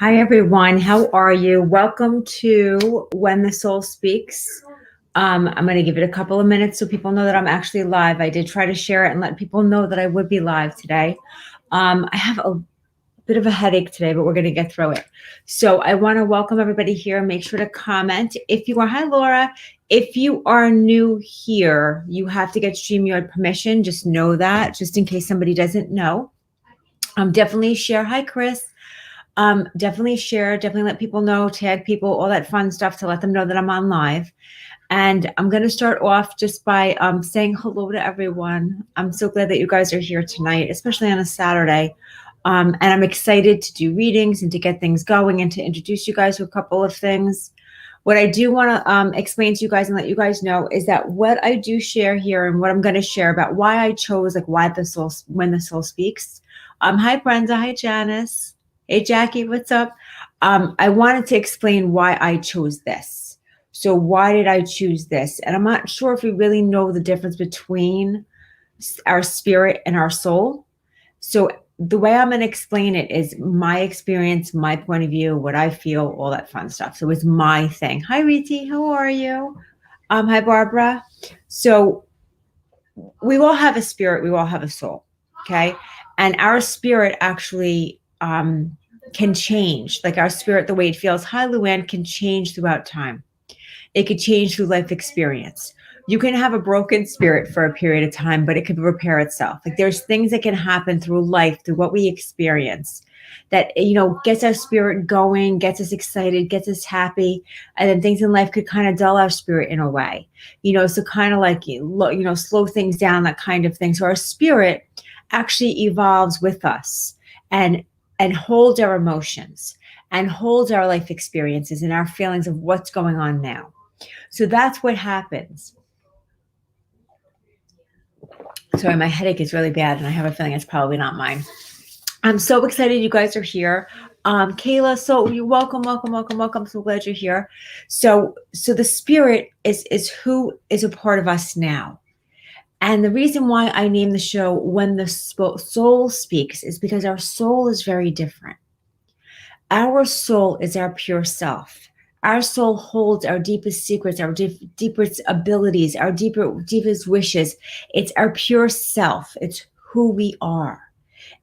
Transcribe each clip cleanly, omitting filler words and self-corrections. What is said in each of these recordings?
Hi, everyone. How are you? Welcome to When the Soul Speaks. I'm going to give it a couple of minutes so people know that I'm actually live. I did try to share it and let people know that I would be live today. I have a bit of a headache today, but we're going to get through it. So I want to welcome everybody here. Make sure to comment. Hi, Laura. If you are new here, you have to get StreamYard permission. Just know that, just in case somebody doesn't know. Definitely share. Hi, Chris. Definitely share, definitely let people know, tag people, all that fun stuff to let them know that I'm on live. And I'm going to start off just by saying hello to everyone. I'm so glad that you guys are here tonight, especially on a Saturday. And I'm excited to do readings and to get things going and to introduce you guys to a couple of things. What I do want to explain to you guys and let you guys know is that what I do share here and what I'm going to share about why I chose, when the soul speaks. Hi, Brenda. Hi, Janice. Hey, Jackie, what's up? I wanted to explain why I chose this. So why did I choose this? And I'm not sure if we really know the difference between our spirit and our soul. So the way I'm going to explain it is my experience, my point of view, what I feel, all that fun stuff. So it's my thing. Hi, Riti. How are you? Hi, Barbara. So we all have a spirit. We all have a soul. Okay. And our spirit actually can change, like our spirit, the way it feels. Hi, Luann, can change throughout time. It could change through life experience. You can have a broken spirit for a period of time, but it could repair itself. Like there's things that can happen through life, through what we experience that, gets our spirit going, gets us excited, gets us happy. And then things in life could kind of dull our spirit in a way, so kind of like, slow things down, that kind of thing. So our spirit actually evolves with us and holds our emotions and holds our life experiences and our feelings of what's going on now. So that's what happens. Sorry, my headache is really bad, and I have a feeling it's probably not mine. I'm so excited you guys are here. Kayla, so you're welcome. I'm so glad you're here. So the spirit is who is a part of us now. And the reason why I named the show When the Soul Speaks is because our soul is very different. Our soul is our pure self. Our soul holds our deepest secrets, our deepest abilities, our deepest wishes. It's our pure self. It's who we are.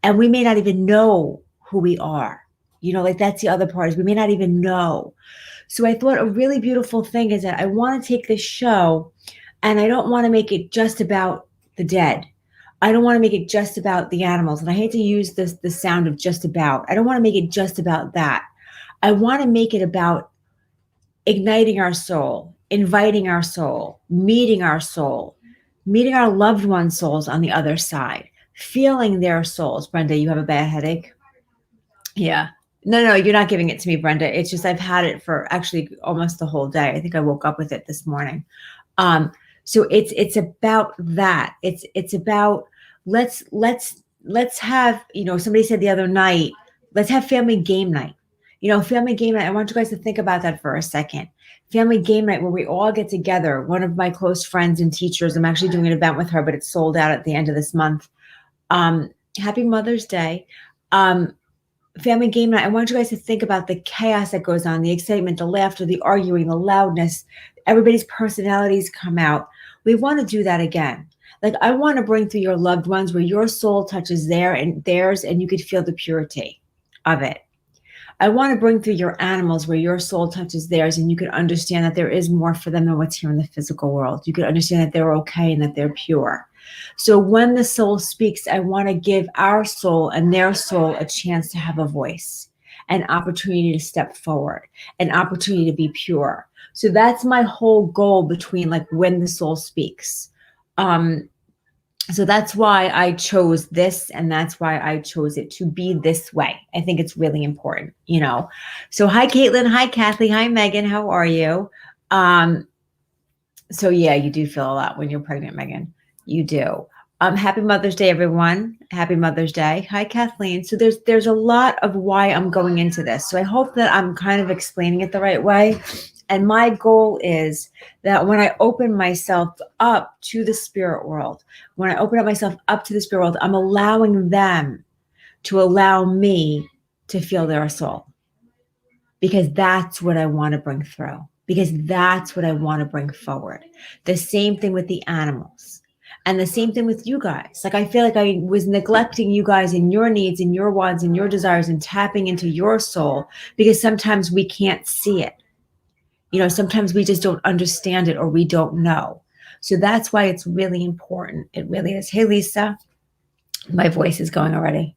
And we may not even know who we are. That's the other part, is we may not even know. So I thought a really beautiful thing is that I want to take this show, and I don't want to make it just about the dead. I don't want to make it just about the animals. And I hate to use the sound of just about. I don't want to make it just about that. I want to make it about igniting our soul, inviting our soul, meeting our loved ones' souls on the other side, feeling their souls. Brenda, you have a bad headache? Yeah. No, you're not giving it to me, Brenda. It's just I've had it for actually almost the whole day. I think I woke up with it this morning. So it's about that. It's about let's have, somebody said the other night, let's have family game night. Family game night. I want you guys to think about that for a second. Family game night where we all get together. One of my close friends and teachers, I'm actually doing an event with her, but it's sold out at the end of this month. Happy Mother's Day. Family game night. I want you guys to think about the chaos that goes on, the excitement, the laughter, the arguing, the loudness. Everybody's personalities come out. We want to do that again. Like I want to bring through your loved ones where your soul touches theirs and you could feel the purity of it. I want to bring through your animals where your soul touches theirs and you can understand that there is more for them than what's here in the physical world. You can understand that they're okay and that they're pure. So when the soul speaks, I want to give our soul and their soul a chance to have a voice, an opportunity to step forward, an opportunity to be pure. So that's my whole goal between when the soul speaks. So that's why I chose this, and that's why I chose it to be this way. I think it's really important, So hi, Caitlin. Hi, Kathy. Hi, Megan. How are you? So yeah, you do feel a lot when you're pregnant, Megan. You do. Happy Mother's Day, everyone. Happy Mother's Day. Hi, Kathleen. So there's a lot of why I'm going into this. So I hope that I'm kind of explaining it the right way. And my goal is that when I open myself up to the spirit world, I'm allowing them to allow me to feel their soul. because that's what I want to bring through, because that's what I want to bring forward. The same thing with the animals. And the same thing with you guys. Like, I feel like I was neglecting you guys and your needs and your wants and your desires and tapping into your soul, because sometimes we can't see it. Sometimes we just don't understand it, or we don't know. So that's why it's really important. It really is. Hey, Lisa, my voice is going already.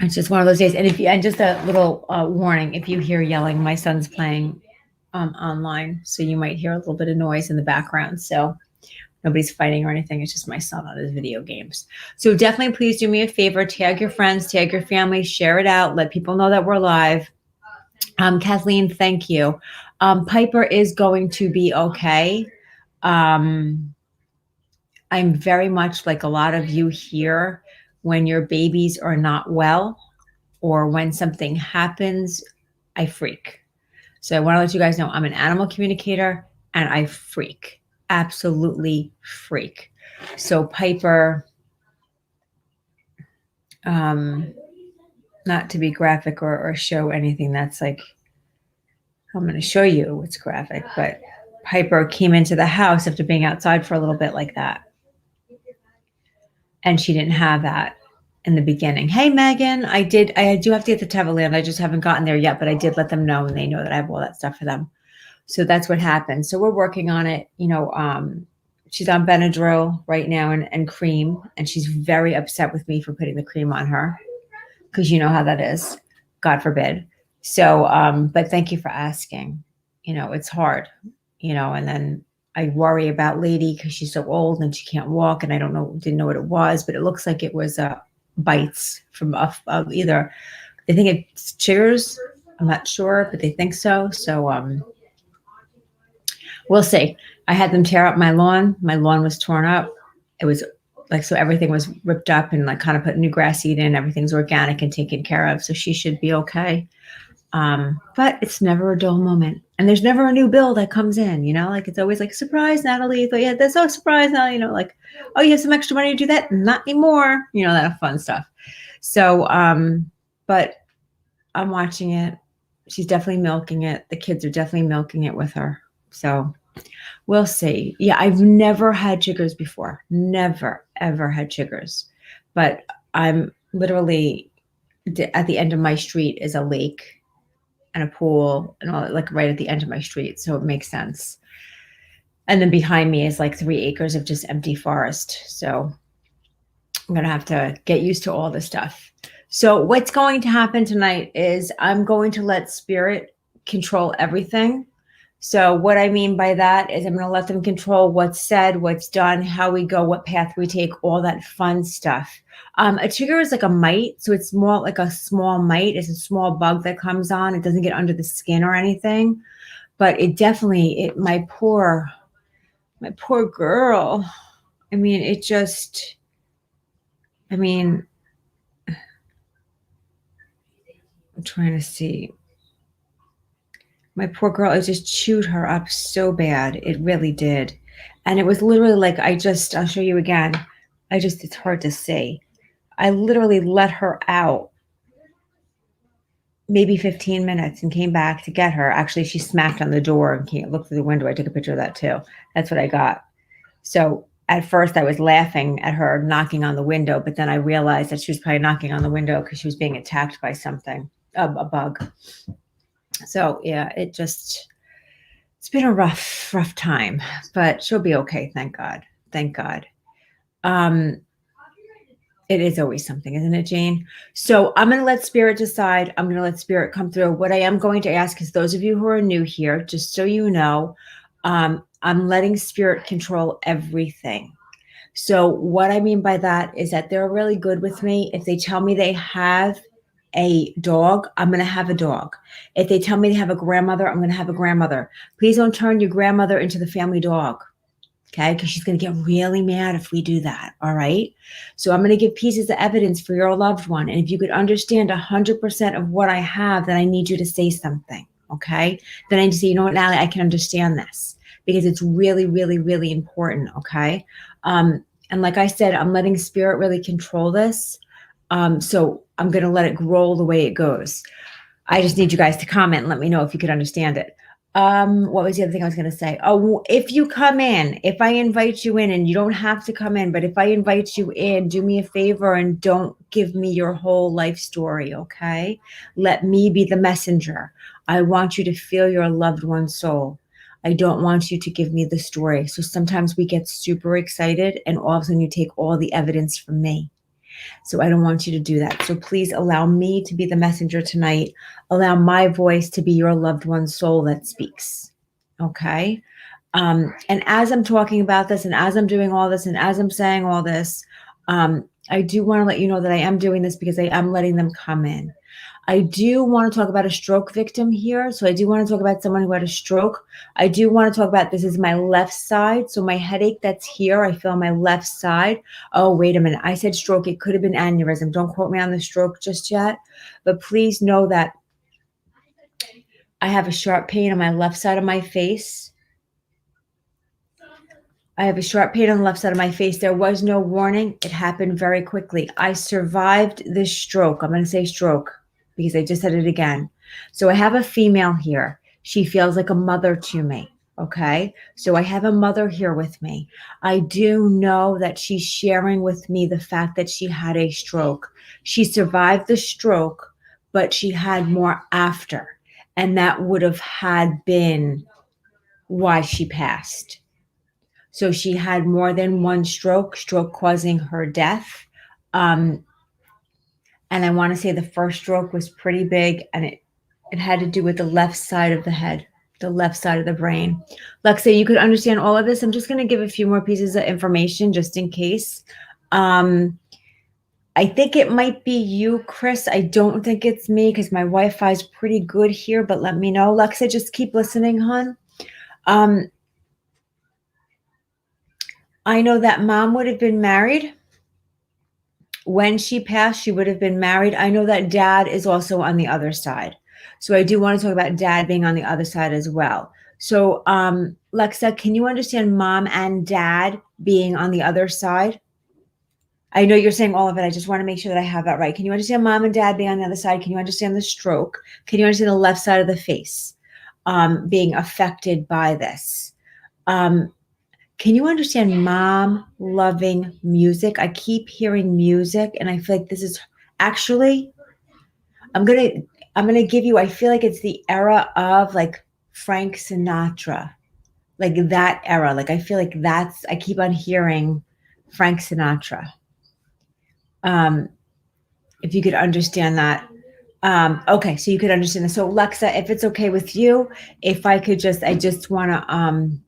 It's just one of those days. And just a little warning, if you hear yelling, my son's playing online, so you might hear a little bit of noise in the background. So nobody's fighting or anything. It's just my son on his video games. So definitely please do me a favor, tag your friends, tag your family, share it out, let people know that we're live. Kathleen, thank you. Piper is going to be okay. I'm very much like a lot of you here. When your babies are not well, or when something happens, I freak. So I want to let you guys know I'm an animal communicator, and I freak, absolutely freak. So Piper, not to be graphic or show anything that's like, I'm going to show you what's graphic, but Piper came into the house after being outside for a little bit like that. And she didn't have that in the beginning. Hey, Megan, I do have to get the Tevaland. I just haven't gotten there yet, but I did let them know, and they know that I have all that stuff for them. So that's what happened. So we're working on it. She's on Benadryl right now and cream, and she's very upset with me for putting the cream on her, because you know how that is. God forbid. So, but thank you for asking. It's hard, and then I worry about Lady because she's so old and she can't walk, and didn't know what it was, but it looks like it was bites from either. They think it's chiggers. I'm not sure, but they think so. So we'll see. I had them tear up my lawn. My lawn was torn up. It was like, so everything was ripped up, and like kind of put new grass seed in. Everything's organic and taken care of. So she should be okay. But it's never a dull moment, and there's never a new bill that comes in, like it's always like, surprise, Natalie. But yeah, that's so surprise now, like, oh, you have some extra money to do that? Not anymore. That fun stuff. So, but I'm watching it. She's definitely milking it. The kids are definitely milking it with her. So we'll see. Yeah, I've never had chiggers before. Never, ever had chiggers. But I'm literally, at the end of my street is a lake and a pool and all, like right at the end of my street. So it makes sense. And then behind me is like 3 acres of just empty forest. So I'm going to have to get used to all this stuff. So what's going to happen tonight is I'm going to let spirit control everything. So what I mean by that is I'm going to let them control what's said, what's done, how we go, what path we take, all that fun stuff. A trigger is like a mite. So it's more like a small mite. It's a small bug that comes on. It doesn't get under the skin or anything, but it definitely, my poor girl. I mean, I'm trying to see. My poor girl, it just chewed her up so bad. It really did. And it was literally like, I'll show you again. It's hard to see. I literally let her out maybe 15 minutes and came back to get her. Actually, she smacked on the door and looked through the window. I took a picture of that too. That's what I got. So at first I was laughing at her knocking on the window, but then I realized that she was probably knocking on the window because she was being attacked by something, a bug. So yeah, it's been a rough time, but she'll be okay. Thank God. Thank God. It is always something, isn't it, Jane? So I'm going to let spirit decide. I'm going to let spirit come through. What I am going to ask is those of you who are new here, just so you know, I'm letting spirit control everything. So what I mean by that is that they're really good with me. If they tell me they have a dog, I'm going to have a dog. If they tell me they have a grandmother, I'm going to have a grandmother. Please don't turn your grandmother into the family dog. Okay, because she's going to get really mad if we do that. All right. So I'm going to give pieces of evidence for your loved one. And if you could understand 100% of what I have, then I need you to say something. Okay. Then I need to say, you know what, Natalie, I can understand this because it's really, really, really important. Okay. And like I said, I'm letting spirit really control this. So I'm going to let it roll the way it goes. I just need you guys to comment and let me know if you could understand it. What was the other thing I was going to say? Oh, if you come in, if I invite you in, and you don't have to come in, but if I invite you in, do me a favor and don't give me your whole life story, okay? Let me be the messenger. I want you to feel your loved one's soul. I don't want you to give me the story. So sometimes we get super excited and all of a sudden you take all the evidence from me. So I don't want you to do that. So please allow me to be the messenger tonight. Allow my voice to be your loved one's soul that speaks. Okay? And as I'm talking about this and as I'm doing all this and as I'm saying all this, I do want to let you know that I am doing this because I am letting them come in. I do want to talk about a stroke victim here. So I do want to talk about someone who had a stroke. I do want to talk about, this is my left side. So my headache that's here, I feel on my left side. Oh, wait a minute. I said stroke. It could have been aneurysm. Don't quote me on the stroke just yet. But please know that I have a sharp pain on my left side of my face. I have a sharp pain on the left side of my face. There was no warning. It happened very quickly. I survived this stroke. I'm going to say stroke because I just said it again. So I have a female here. She feels like a mother to me. Okay. So I have a mother here with me. I do know that she's sharing with me the fact that she had a stroke. She survived the stroke, but she had more after. And that would have had been why she passed. So she had more than one stroke causing her death. And I want to say the first stroke was pretty big, and it had to do with the left side of the head, the left side of the brain. Lexa, you could understand all of this. I'm just going to give a few more pieces of information just in case. I think it might be you, Chris. I don't think it's me because my Wi-Fi is pretty good here, but let me know. Lexa, just keep listening, hon. I know that mom would have been married. When she passed, she would have been married. I know that dad is also on the other side. So I do want to talk about dad being on the other side as well. So Lexa, can you understand mom and dad being on the other side? I know you're saying all of it. I just want to make sure that I have that right. Can you understand mom and dad being on the other side? Can you understand the stroke? Can you understand the left side of the face being affected by this? Can you understand mom loving music? I keep hearing music and I feel like this is actually, I'm going to give you, I feel like it's the era of like Frank Sinatra, like that era. Like, I feel like I keep on hearing Frank Sinatra. If you could understand that. Okay. So you could understand this. So Lexa, if it's okay with you, if I could I just want to,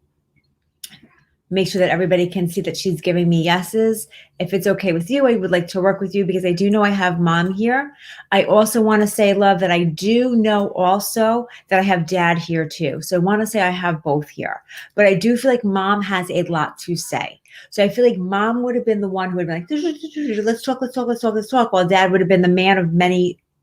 make sure that everybody can see that she's giving me yeses. If it's okay with you, I would like to work with you because I do know I have mom here. I also want to say, love, that I do know also that I have dad here too. So I want to say I have both here, but I do feel like mom has a lot to say. So I feel like mom would have been the one who would have been like, let's talk, while dad would have been the man of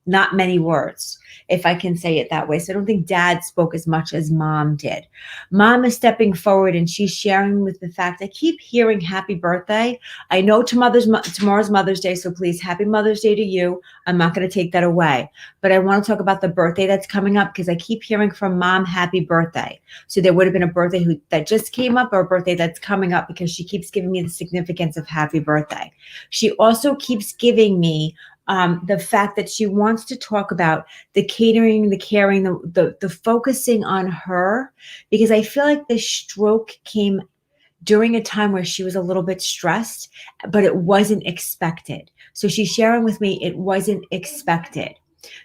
not many words, if I can say it that way. So I don't think dad spoke as much as mom did. Mom is stepping forward and she's sharing with the fact, I keep hearing happy birthday. I know tomorrow's Mother's Day, so please, happy Mother's Day to you. I'm not going to take that away. But I want to talk about the birthday that's coming up because I keep hearing from mom, happy birthday. So there would have been a birthday that just came up or a birthday that's coming up because she keeps giving me the significance of happy birthday. She also keeps giving me the fact that she wants to talk about the catering, the caring, the focusing on her, because I feel like the stroke came during a time where she was a little bit stressed, but it wasn't expected. So she's sharing with me, it wasn't expected.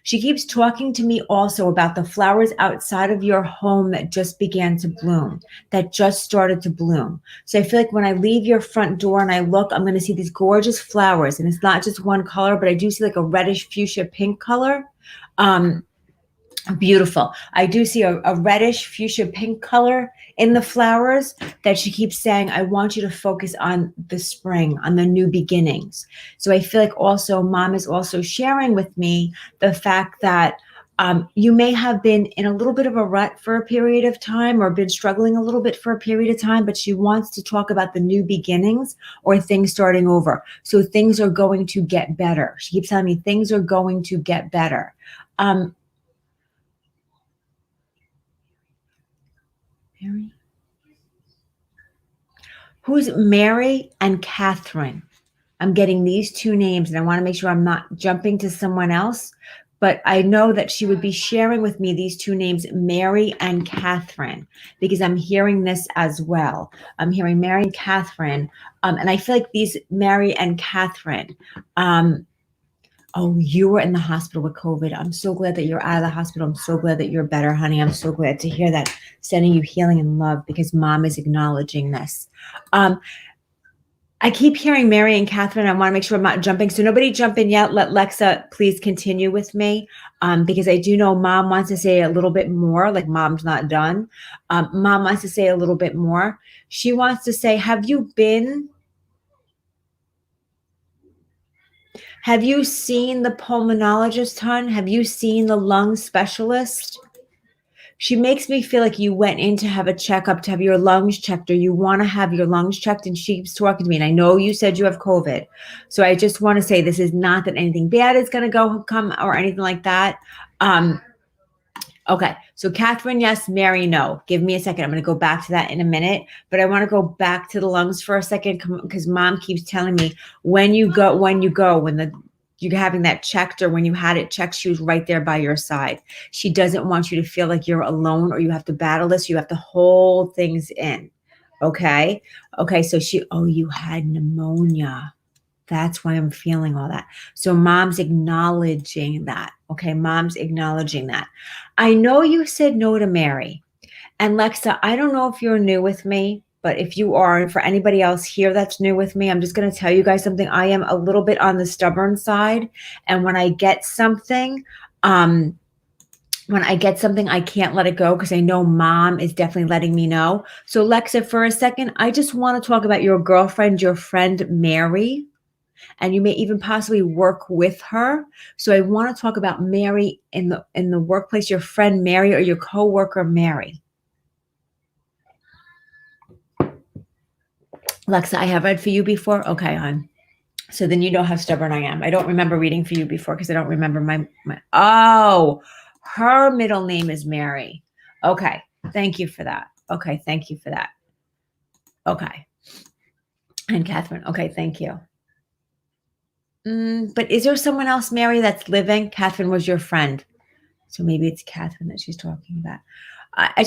She keeps talking to me also about the flowers outside of your home that just began to bloom, that just started to bloom. So I feel like when I leave your front door and I look, I'm going to see these gorgeous flowers. And it's not just one color, but I do see like a reddish fuchsia pink color. Beautiful. I do see a reddish fuchsia pink color in the flowers that she keeps saying, I want you to focus on the spring, on the new beginnings. So I feel like also mom is also sharing with me the fact that You may have been in a little bit of a rut for a period of time or been struggling a little bit for a period of time, but she wants to talk about the new beginnings or things starting over. So things are going to get better. She keeps telling me things are going to get better. Mary? Who's Mary and Catherine? I'm getting these two names and I want to make sure I'm not jumping to someone else, but I know that she would be sharing with me these two names, Mary and Catherine, because I'm hearing this as well. I'm hearing Mary and Catherine. And I feel like these Mary and Catherine, oh, you were in the hospital with COVID. I'm so glad that you're out of the hospital. I'm so glad that you're better, honey. I'm so glad to hear that. Sending you healing and love because mom is acknowledging this. I keep hearing Mary and Catherine. I want to make sure I'm not jumping. So nobody jump in yet. Let Lexa please continue with me because I do know mom wants to say a little bit more, like mom's not done. Mom wants to say a little bit more. She wants to say, have you seen the pulmonologist, hon? Have you seen the lung specialist? She makes me feel like you went in to have a checkup, to have your lungs checked, or you want to have your lungs checked. And she keeps talking to me. And I know you said you have COVID. So I just want to say this is not that anything bad is going to come or anything like that. Okay. So Catherine, yes. Mary, no. Give me a second. I'm going to go back to that in a minute. But I want to go back to the lungs for a second because mom keeps telling me when you're having that checked or when you had it checked, she was right there by your side. She doesn't want you to feel like you're alone or you have to battle this. You have to hold things in. Okay. Okay. So you had pneumonia. That's why I'm feeling all that. So mom's acknowledging that. Okay. Mom's acknowledging that. I know you said no to Mary. And Lexa, I don't know if you're new with me, but if you are, and for anybody else here that's new with me, I'm just going to tell you guys something. I am a little bit on the stubborn side. And when I get something, I can't let it go because I know mom is definitely letting me know. So Lexa, for a second, I just want to talk about your girlfriend, your friend, Mary. And you may even possibly work with her. So I want to talk about Mary in the workplace, your friend Mary or your coworker Mary. Lexa, I have read for you before. Okay, hon. So then you know how stubborn I am. I don't remember reading for you before because I don't remember her middle name is Mary. Okay. Thank you for that. Okay. Thank you for that. Okay. And Catherine. Okay. Thank you. But is there someone else, Mary, that's living? Catherine was your friend. So maybe it's Catherine that she's talking about. I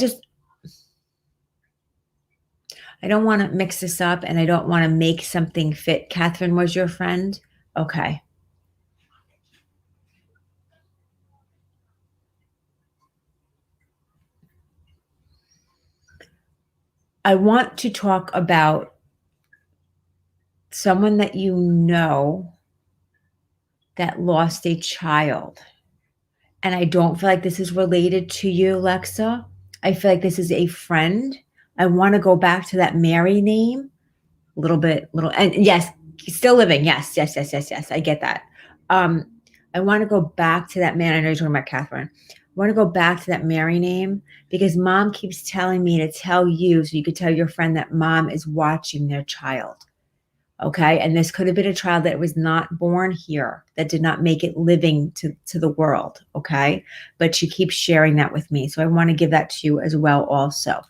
don't want to mix this up and I don't want to make something fit. Catherine was your friend? Okay. I want to talk about someone that you know that lost a child. And I don't feel like this is related to you, Lexa. I feel like this is a friend. I want to go back to that Mary name and yes, still living. Yes. I get that. I want to go back to that man. I know you're talking about Catherine. I want to go back to that Mary name because mom keeps telling me to tell you so you could tell your friend that mom is watching their child. Okay. And this could have been a child that was not born here, that did not make it living to the world. Okay. But she keeps sharing that with me. So I want to give that to you as well also.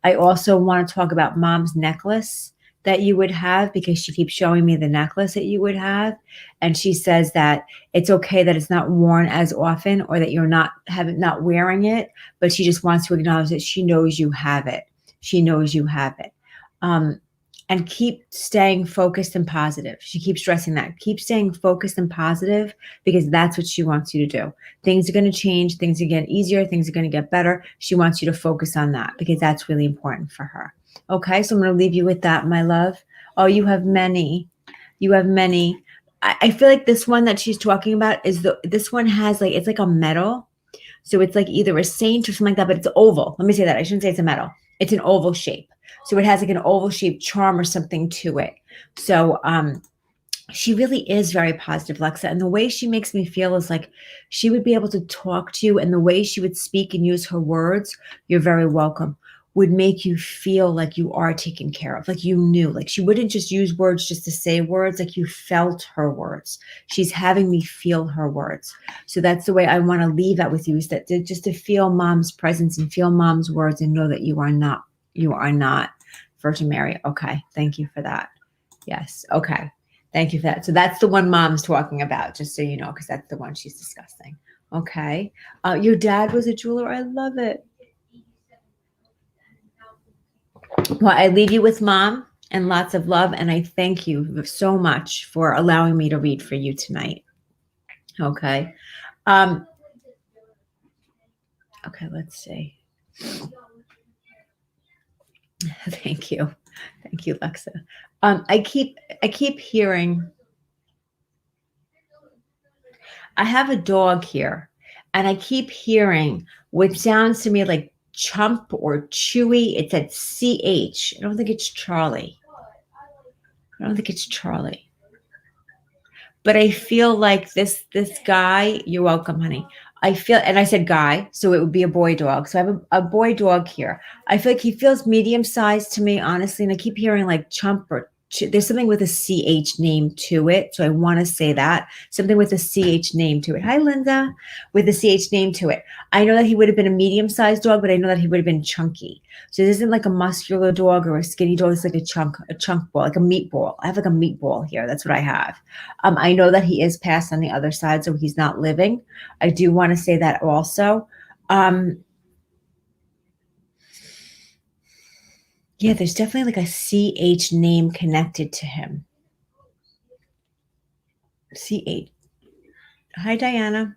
I also want to talk about mom's necklace that you would have because she keeps showing me the necklace that you would have. And she says that it's okay that it's not worn as often or that you're not wearing it, but she just wants to acknowledge that she knows you have it. She knows you have it. And keep staying focused and positive. She keeps stressing that. Keep staying focused and positive because that's what she wants you to do. Things are going to change. Things are going to get easier. Things are going to get better. She wants you to focus on that because that's really important for her. Okay, so I'm going to leave you with that, my love. Oh, you have many. You have many. I feel like this one that she's talking about this one has it's like a medal. So it's like either a saint or something like that, but it's oval. Let me say that. I shouldn't say it's a medal. It's an oval shape. So it has like an oval shaped charm or something to it. So she really is very positive, Lexa. And the way she makes me feel is like she would be able to talk to you, and the way she would speak and use her words, "You're very welcome," would make you feel like you are taken care of, like you knew. Like she wouldn't just use words just to say words, like you felt her words. She's having me feel her words. So that's the way I want to leave that with you, is that just to feel mom's presence and feel mom's words and know that you are not Virgin Mary. Okay. Thank you for that. Yes. Okay. Thank you for that. So that's the one mom's talking about, just so you know, because that's the one she's discussing. Okay. Your dad was a jeweler. I love it. Well, I leave you with mom and lots of love. And I thank you so much for allowing me to read for you tonight. Okay. Okay, let's see. Thank you. Thank you, Lexa. I keep hearing, I have a dog here, and I keep hearing what sounds to me like chump or chewy. It's at CH. I don't think it's Charlie. I don't think it's Charlie. But I feel like this guy, you're welcome, honey. I feel, and I said guy, so it would be a boy dog. So I have a boy dog here. I feel like he feels medium sized to me, honestly. And I keep hearing like chump or there's something with a CH name to it. So I want to say that something with a CH name to it. Hi, Linda, with a CH name to it. I know that he would have been a medium sized dog, but I know that he would have been chunky. So it isn't like a muscular dog or a skinny dog. It's like a chunk ball, like a meatball. I have like a meatball here. That's what I have. I know that he is passed on the other side, so he's not living. I do want to say that also. Yeah, there's definitely like a CH name connected to him. CH. Hi, Diana.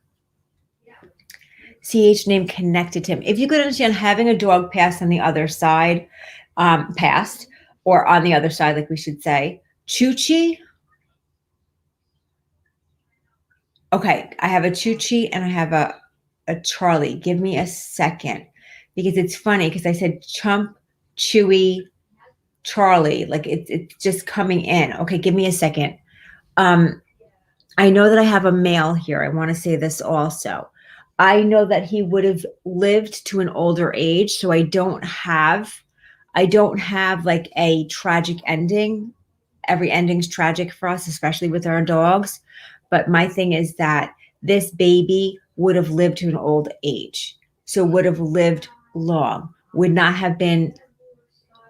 CH name connected to him. If you could understand having a dog pass on the other side, passed, or on the other side, like we should say, Chuchi. Okay, I have a Chuchi and I have a Charlie. Give me a second, because it's funny because I said chump, chewy, Charlie. Like it's just coming in. Okay, give me a second. I know that I have a male here. I want to say this also. I know that he would have lived to an older age, so I don't have like a tragic ending. Every ending's tragic for us, especially with our dogs. But my thing is that this baby would have lived to an old age. So would have lived long, would not have been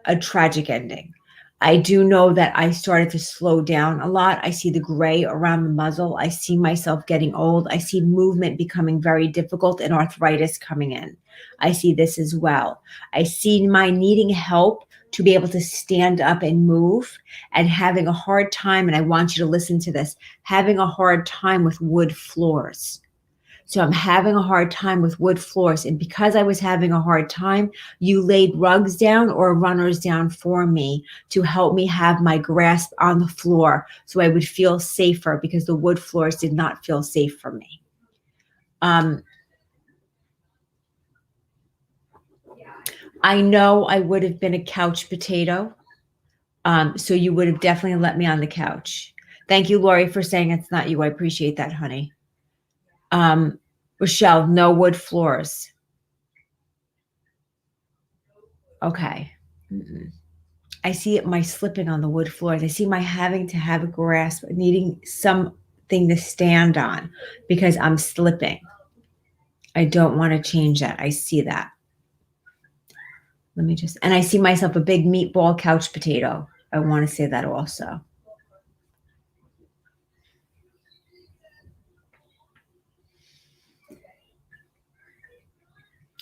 a tragic ending. I do know that I started to slow down a lot. I see the gray around the muzzle. I see myself getting old. I see movement becoming very difficult and arthritis coming in. I see this as well. I see my needing help to be able to stand up and move, and having a hard time, and I want you to listen to this, having a hard time with wood floors. So I'm having a hard time with wood floors. And because I was having a hard time, you laid rugs down or runners down for me to help me have my grasp on the floor so I would feel safer, because the wood floors did not feel safe for me. I know I would have been a couch potato. So you would have definitely let me on the couch. Thank you, Lori, for saying it's not you. I appreciate that, honey. Rochelle, no wood floors. Okay. I see it, my slipping on the wood floors. I see my having to have a grasp, needing something to stand on because I'm slipping. I don't want to change that. I see that. Let me just, and I see myself a big meatball couch potato. I want to say that also.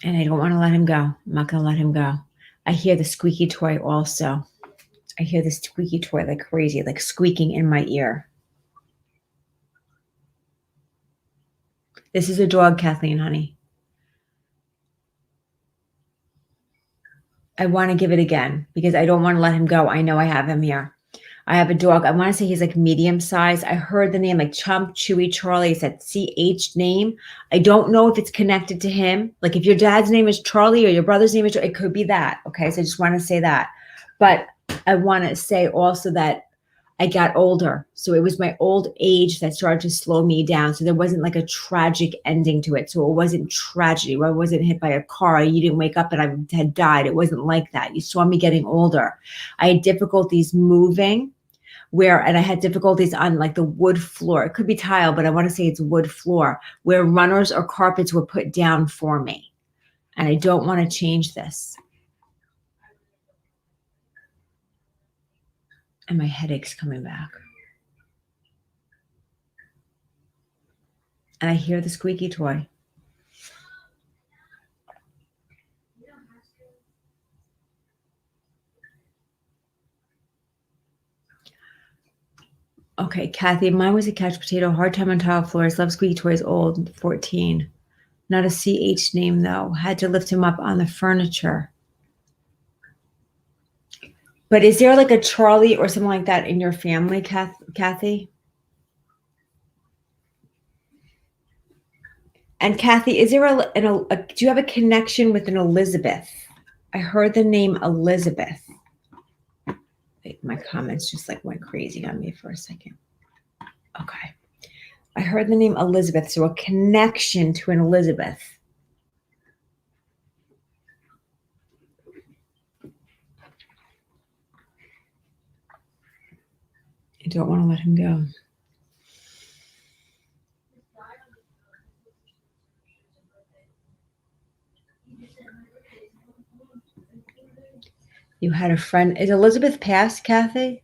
And I don't want to let him go. I'm not going to let him go. I hear the squeaky toy also. I hear the squeaky toy like crazy, like squeaking in my ear. This is a dog, Kathleen, honey. I want to give it again because I don't want to let him go. I know I have him here. I have a dog. I want to say he's like medium size. I heard the name like Chump, Chewy, Charlie. It's that CH name. I don't know if it's connected to him. Like if your dad's name is Charlie or your brother's name is Charlie, it could be that. Okay. So I just want to say that. But I want to say also that I got older. So it was my old age that started to slow me down. So there wasn't like a tragic ending to it. So it wasn't tragedy. I wasn't hit by a car. You didn't wake up and I had died. It wasn't like that. You saw me getting older. I had difficulties moving and I had difficulties on like the wood floor. It could be tile, but I want to say it's wood floor where runners or carpets were put down for me. And I don't want to change this. And my headache's coming back. And I hear the squeaky toy. Okay, Kathy, mine was a couch potato, hard time on tile floors, love squeaky toys, old, 14. Not a CH name, though. Had to lift him up on the furniture. But is there like a Charlie or something like that in your family, Kathy? And Kathy, is there do you have a connection with an Elizabeth? I heard the name Elizabeth. Wait, my comments just like went crazy on me for a second. Okay. I heard the name Elizabeth, so a connection to an Elizabeth. I don't want to let him go. You had a friend. Is Elizabeth passed, Kathy?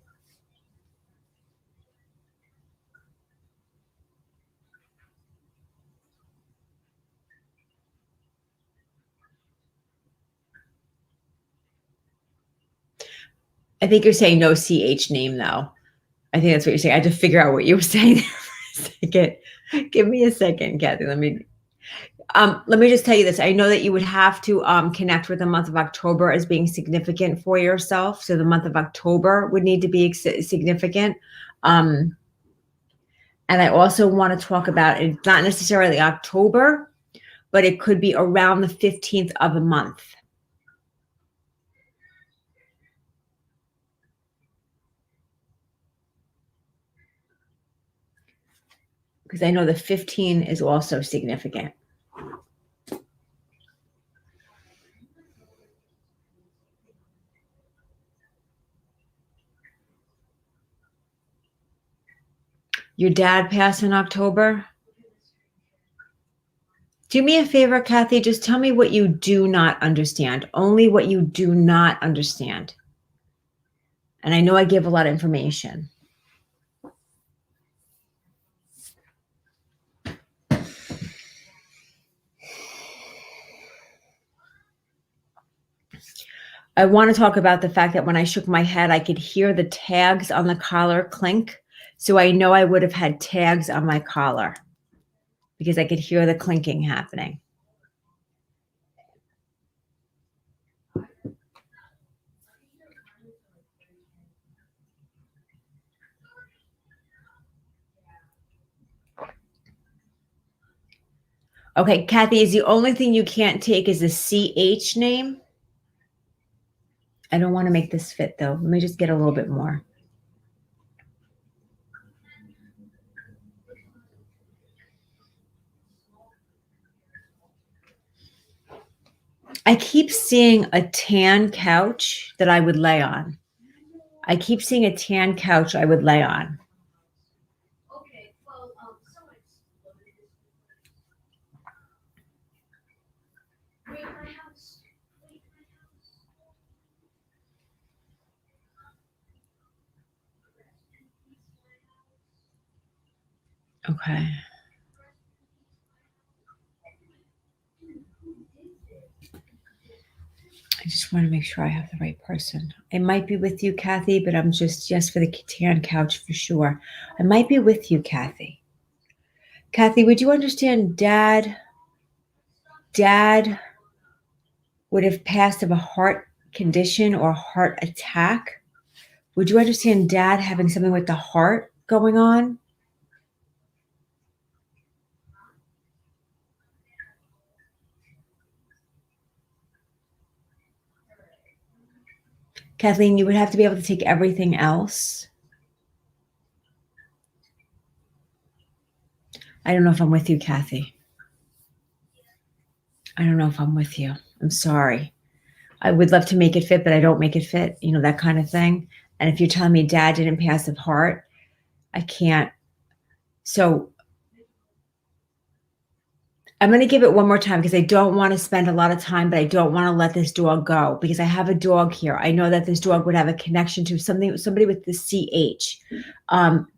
I think you're saying no CH name, though. I think that's what you're saying. I had to figure out what you were saying for a second. Give me a second, Kathy. Let me just tell you this. I know that you would have to connect with the month of October as being significant for yourself. So the month of October would need to be significant. And I also want to talk about it's not necessarily October, but it could be around the 15th of a month. Because I know the 15 is also significant. Your dad passed in October? Do me a favor, Kathy. Just tell me what you do not understand. Only what you do not understand. And I know I give a lot of information. I want to talk about the fact that when I shook my head, I could hear the tags on the collar clink. So I know I would have had tags on my collar because I could hear the clinking happening. Okay, Kathy, is the only thing you can't take is the CH name? I don't want to make this fit, though. Let me just get a little bit more. I keep seeing a tan couch that I would lay on. I keep seeing a tan couch I would lay on. Okay. I just want to make sure I have the right person. I might be with you, Kathy, but I'm just for the tan couch for sure. I might be with you, Kathy. Kathy, would you understand Dad would have passed of a heart condition or heart attack? Would you understand Dad having something with the heart going on? Kathleen, you would have to be able to take everything else. I don't know if I'm with you, Kathy. I don't know if I'm with you. I'm sorry. I would love to make it fit, but I don't make it fit, that kind of thing. And if you're telling me dad didn't pass of heart, I can't. So I'm going to give it one more time because I don't want to spend a lot of time, but I don't want to let this dog go because I have a dog here. I know that this dog would have a connection to somebody with the CH.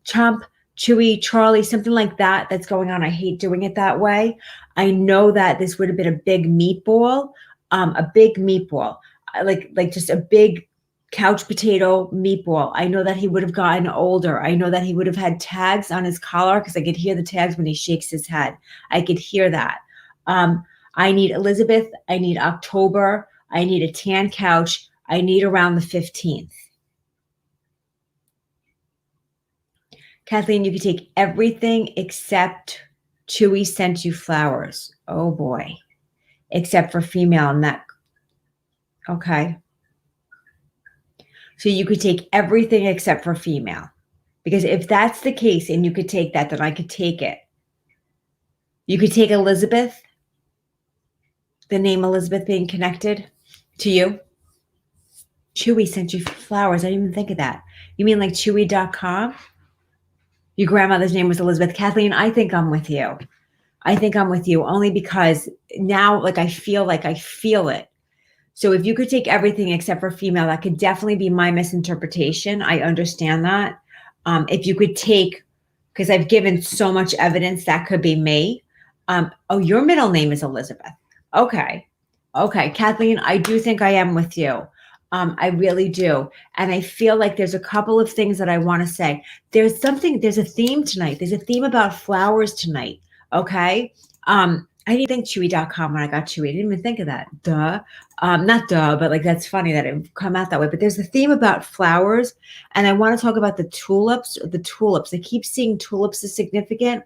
Chump, Chewy, Charlie, something like that that's going on. I hate doing it that way. I know that this would have been a big meatball, like just a big couch potato meatball. I know that he would have gotten older. I know that he would have had tags on his collar because I could hear the tags when he shakes his head. I could hear that. I need Elizabeth. I need October. I need a tan couch. I need around the 15th. Kathleen, you could take everything except Chewy sent you flowers. Oh boy. Except for female and that. Okay. So you could take everything except for female. Because if that's the case and you could take that, then I could take it. You could take Elizabeth, the name Elizabeth being connected to you. Chewy sent you flowers. I didn't even think of that. You mean like Chewy.com? Your grandmother's name was Elizabeth. Kathleen, I think I'm with you. I think I'm with you only because now, I feel it. So if you could take everything except for female, that could definitely be my misinterpretation. I understand that. If you could take, because I've given so much evidence, that could be me. Your middle name is Elizabeth. Okay. Kathleen, I do think I am with you. I really do. And I feel like there's a couple of things that I want to say. There's a theme tonight. There's a theme about flowers tonight. Okay. I didn't think Chewy.com when I got Chewy. I didn't even think of that. Duh. Not duh, but that's funny that it come out that way. But there's a theme about flowers. And I want to talk about the tulips. I keep seeing tulips as significant.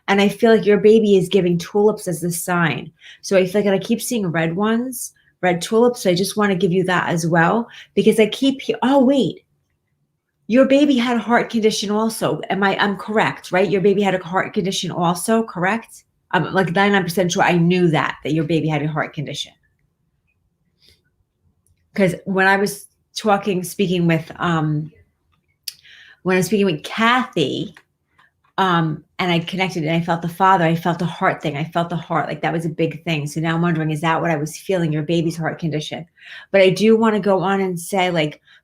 And I feel like your baby is giving tulips as the sign. So I feel like I keep seeing red tulips. So I just want to give you that as well. Because wait. Your baby had a heart condition also. I'm correct, right? Your baby had a heart condition also, correct? I'm like 99% sure I knew that your baby had a heart condition. Because when I was speaking with Kathy, and I connected and I felt the father, I felt the heart thing. I felt the heart, that was a big thing. So now I'm wondering, is that what I was feeling, your baby's heart condition? But I do want to go on and say,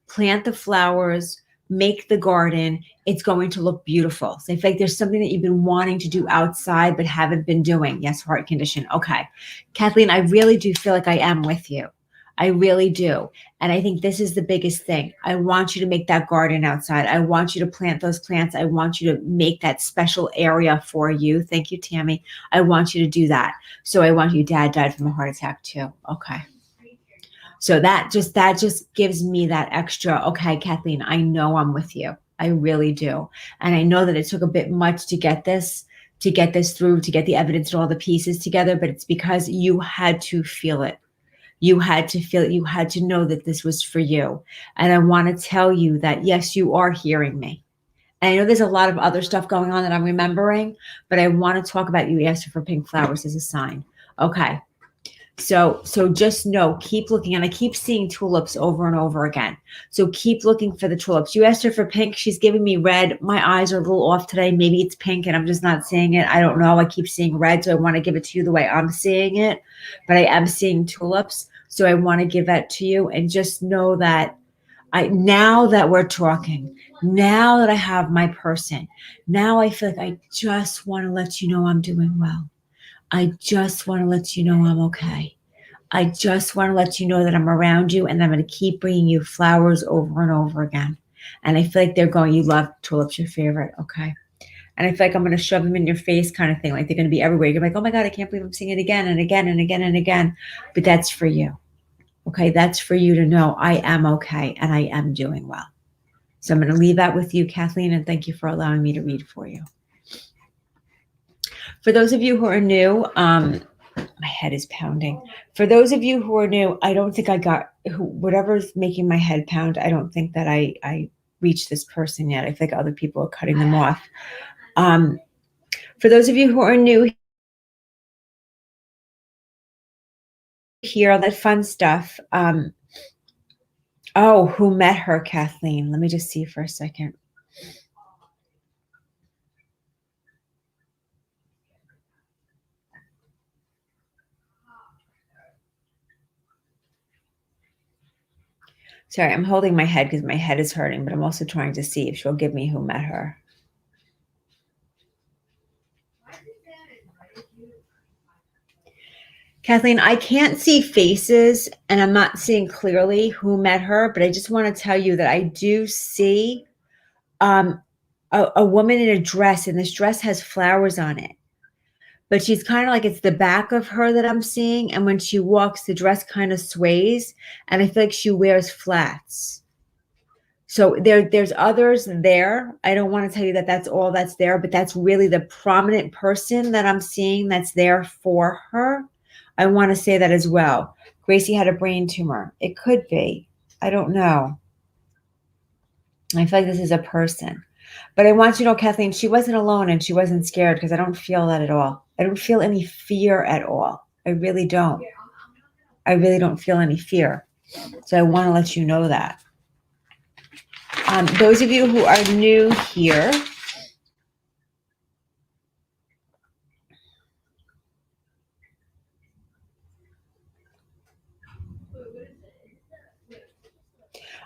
plant the flowers, make the garden. It's going to look beautiful. So I feel like there's something that you've been wanting to do outside, but haven't been doing. Yes, heart condition. Okay. Kathleen, I really do feel like I am with you. I really do. And I think this is the biggest thing. I want you to make that garden outside. I want you to plant those plants. I want you to make that special area for you. Thank you, Tammy. I want you to do that. So I want you, dad died from a heart attack too. Okay. So that just gives me that extra, okay, Kathleen, I know I'm with you. I really do. And I know that it took a bit much to get this through, to get the evidence and all the pieces together, but it's because you had to feel it. You had to feel it. You had to know that this was for you. And I want to tell you that, yes, you are hearing me. And I know there's a lot of other stuff going on that I'm remembering, but I want to talk about you asked her for pink flowers as a sign. Okay. So just know, keep looking. And I keep seeing tulips over and over again. So keep looking for the tulips. You asked her for pink. She's giving me red. My eyes are a little off today. Maybe it's pink and I'm just not seeing it. I don't know. I keep seeing red. So I want to give it to you the way I'm seeing it. But I am seeing tulips. So I want to give that to you. And just know that now that we're talking, now that I have my person, now I feel like I just want to let you know I'm doing well. I just want to let you know I'm okay. I just want to let you know that I'm around you and I'm going to keep bringing you flowers over and over again. And I feel like you love tulips, your favorite. Okay. And I feel like I'm going to shove them in your face kind of thing. Like they're going to be everywhere. You're like, oh my God, I can't believe I'm seeing it again and again and again and again. But that's for you. Okay. That's for you to know I am okay and I am doing well. So I'm going to leave that with you, Kathleen, and thank you for allowing me to read for you. For those of you who are new, my head is pounding. For those of you who are new, I don't think I got whatever's making my head pound. I don't think that I reached this person yet. I think other people are cutting them off. For those of you who are new here, all that fun stuff. Oh, who met her, Kathleen? Let me just see for a second. Sorry, I'm holding my head because my head is hurting, but I'm also trying to see if she'll give me who met her. Kathleen, I can't see faces and I'm not seeing clearly who met her, but I just want to tell you that I do see a woman in a dress, and this dress has flowers on it. But she's kind of like, it's the back of her that I'm seeing. And when she walks, the dress kind of sways. And I feel like she wears flats. So there's others there. I don't want to tell you that that's all that's there, but that's really the prominent person that I'm seeing that's there for her. I want to say that as well. Gracie had a brain tumor. It could be. I don't know. I feel like this is a person. But I want you to know, Kathleen, she wasn't alone and she wasn't scared, because I don't feel that at all. I don't feel any fear at all. I really don't. I really don't feel any fear. So I want to let you know that. Those of you who are new here,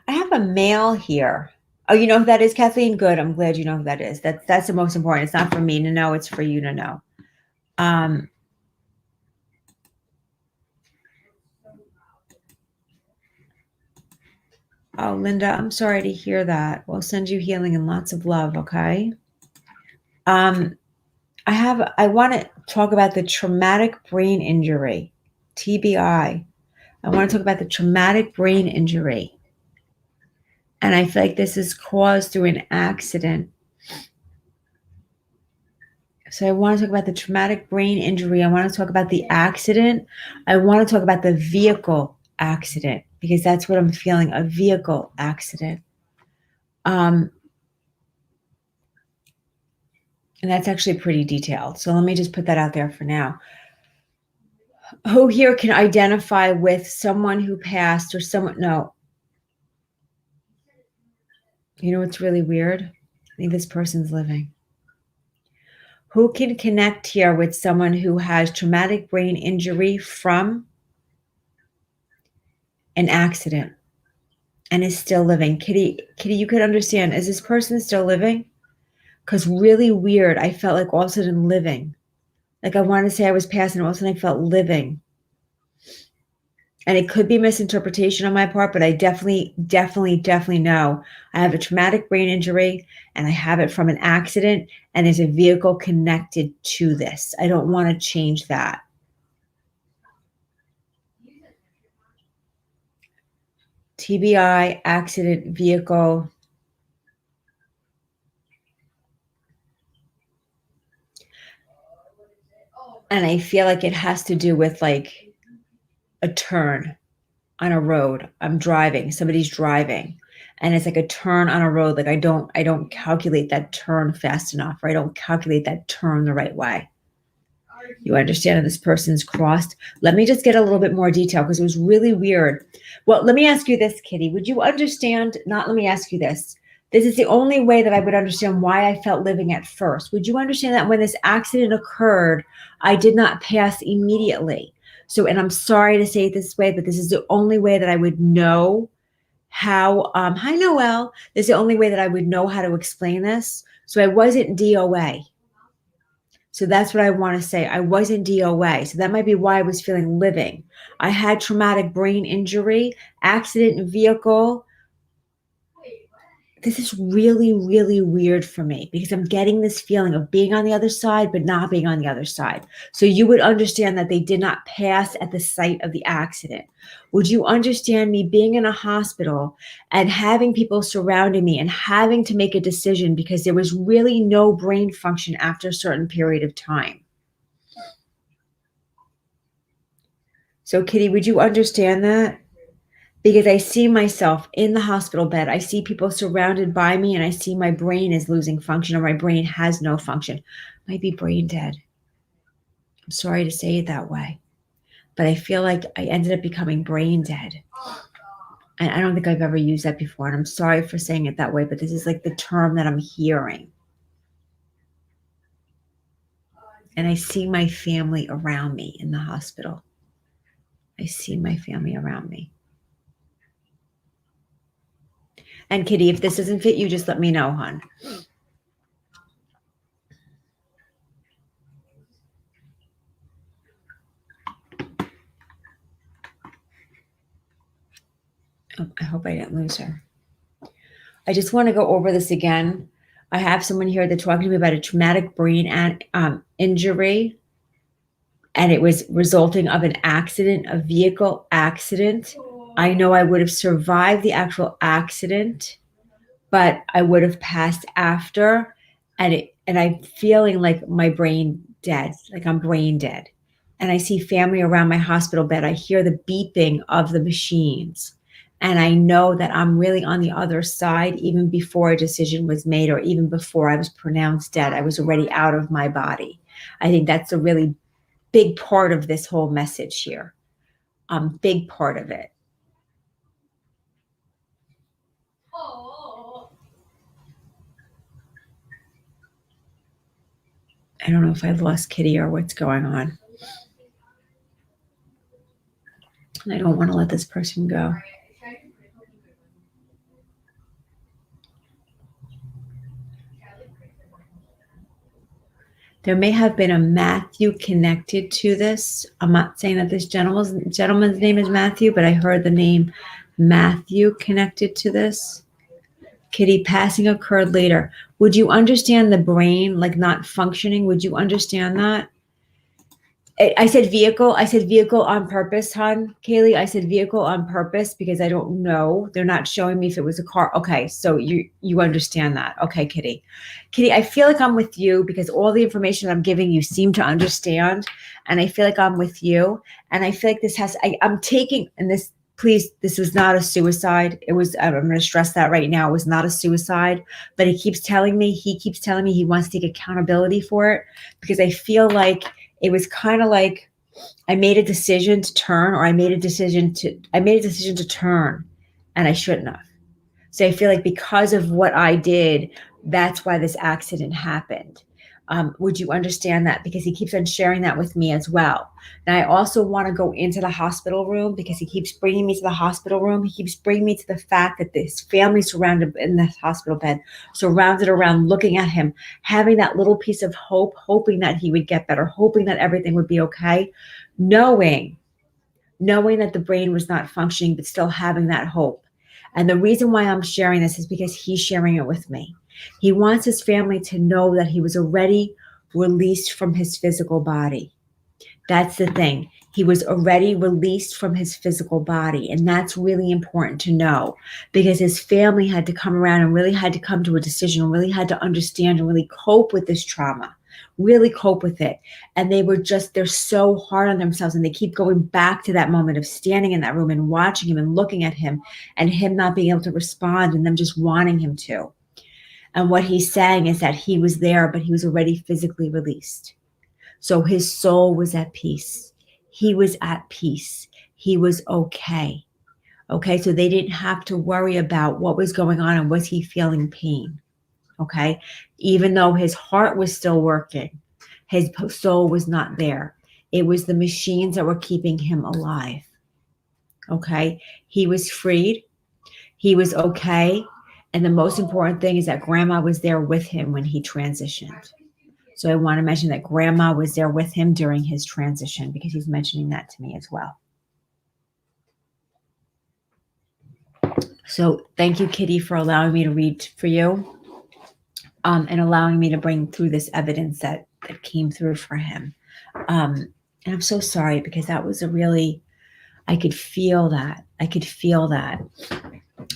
I have a male here. Oh, you know who that is, Kathleen? Good. I'm glad you know who that is. That's the most important. It's not for me to know. It's for you to know. Oh, Linda, I'm sorry to hear that. We'll send you healing and lots of love, okay? I want to talk about the traumatic brain injury, TBI. I want to talk about the traumatic brain injury. And I feel like this is caused through an accident. So I want to talk about the traumatic brain injury. I want to talk about the accident. I want to talk about the vehicle accident, because that's what I'm feeling, a vehicle accident. And that's actually pretty detailed. So let me just put that out there for now. Who here can identify with someone who passed or someone? No. You know what's really weird? I think this person's living. Who can connect here with someone who has traumatic brain injury from an accident and is still living? Kitty, you could understand. Is this person still living? Because really weird. I felt like all of a sudden living. Like I wanted to say I was passing, all of a sudden I felt living. And it could be misinterpretation on my part, but I definitely know I have a traumatic brain injury and I have it from an accident, and there's a vehicle connected to this. I don't want to change that. TBI, accident, vehicle. And I feel like it has to do with like a turn on a road. I'm driving, somebody's driving, and it's like a turn on a road. Like I don't calculate that turn fast enough, or I don't calculate that turn the right way. You understand that this person's crossed. Let me just get a little bit more detail, because it was really weird. Well, let me ask you this, Kitty. Would you understand? Not let me ask you this. This is the only way that I would understand why I felt living at first. Would you understand that when this accident occurred, I did not pass immediately? So, and I'm sorry to say it this way, but this is the only way that I would know how, hi, Noelle. This is the only way that I would know how to explain this. So I wasn't DOA. So that's what I want to say. I wasn't DOA. So that might be why I was feeling living. I had traumatic brain injury, accident in vehicle. This is really, really weird for me, because I'm getting this feeling of being on the other side, but not being on the other side. So you would understand that they did not pass at the site of the accident. Would you understand me being in a hospital and having people surrounding me and having to make a decision because there was really no brain function after a certain period of time? So Kitty, would you understand that? because I see myself in the hospital bed. I see people surrounded by me, and I see my brain is losing function, or my brain has no function. Might be brain dead. I'm sorry to say it that way, but I feel like I ended up becoming brain dead. And I don't think I've ever used that before. And I'm sorry for saying it that way, but this is like the term that I'm hearing. And I see my family around me in the hospital. I see my family around me. And Kitty, if this doesn't fit you, just let me know, hon. Oh, I hope I didn't lose her. I just want to go over this again. I have someone here that's talking to me about a traumatic brain injury, and it was resulting of an accident, a vehicle accident. I know I would have survived the actual accident, but I would have passed after, and I'm feeling like my brain dead, like I'm brain dead. And I see family around my hospital bed. I hear the beeping of the machines. And I know that I'm really on the other side, even before a decision was made, or even before I was pronounced dead. I was already out of my body. I think that's a really big part of this whole message here. Big part of it. I don't know if I've lost Kitty or what's going on. And I don't want to let this person go. There may have been a Matthew connected to this. I'm not saying that this gentleman's name is Matthew, but I heard the name Matthew connected to this. Kitty, passing occurred later. Would you understand the brain like not functioning? Would you understand that? I said vehicle. I said vehicle on purpose, hon. Kaylee, I said vehicle on purpose because I don't know. They're not showing me if it was a car. Okay, so you understand that. Okay, Kitty. Kitty, I feel like I'm with you because all the information I'm giving you seem to understand. And I feel like I'm with you. And I feel like I'm taking, and this, please, this was not a suicide. It was, I'm going to stress that right now. It was not a suicide, but he keeps telling me he wants to take accountability for it because I feel like it was kind of like I made a decision to turn, or I made a decision to turn, and I shouldn't have. So I feel like because of what I did, that's why this accident happened. Would you understand that? Because he keeps on sharing that with me as well. And I also want to go into the hospital room because he keeps bringing me to the hospital room. He keeps bringing me to the fact that this family surrounded in the hospital bed, surrounded around, looking at him, having that little piece of hope, hoping that he would get better, hoping that everything would be okay, knowing that the brain was not functioning, but still having that hope. And the reason why I'm sharing this is because he's sharing it with me. He wants his family to know that he was already released from his physical body. That's the thing. He was already released from his physical body. And that's really important to know because his family had to come around and really had to come to a decision and really had to understand and really cope with this trauma, really cope with it. And they're so hard on themselves, and they keep going back to that moment of standing in that room and watching him and looking at him and him not being able to respond and them just wanting him to. And what he's saying is that he was there, but he was already physically released. So his soul was at peace. He was at peace. He was okay. Okay, so they didn't have to worry about what was going on and was he feeling pain. Okay, even though his heart was still working, his soul was not there. It was the machines that were keeping him alive. Okay, he was freed. He was okay. And the most important thing is that grandma was there with him when he transitioned. So I want to mention that grandma was there with him during his transition because he's mentioning that to me as well. So thank you, Kitty, for allowing me to read for you and allowing me to bring through this evidence that came through for him. And I'm so sorry because that was I could feel that.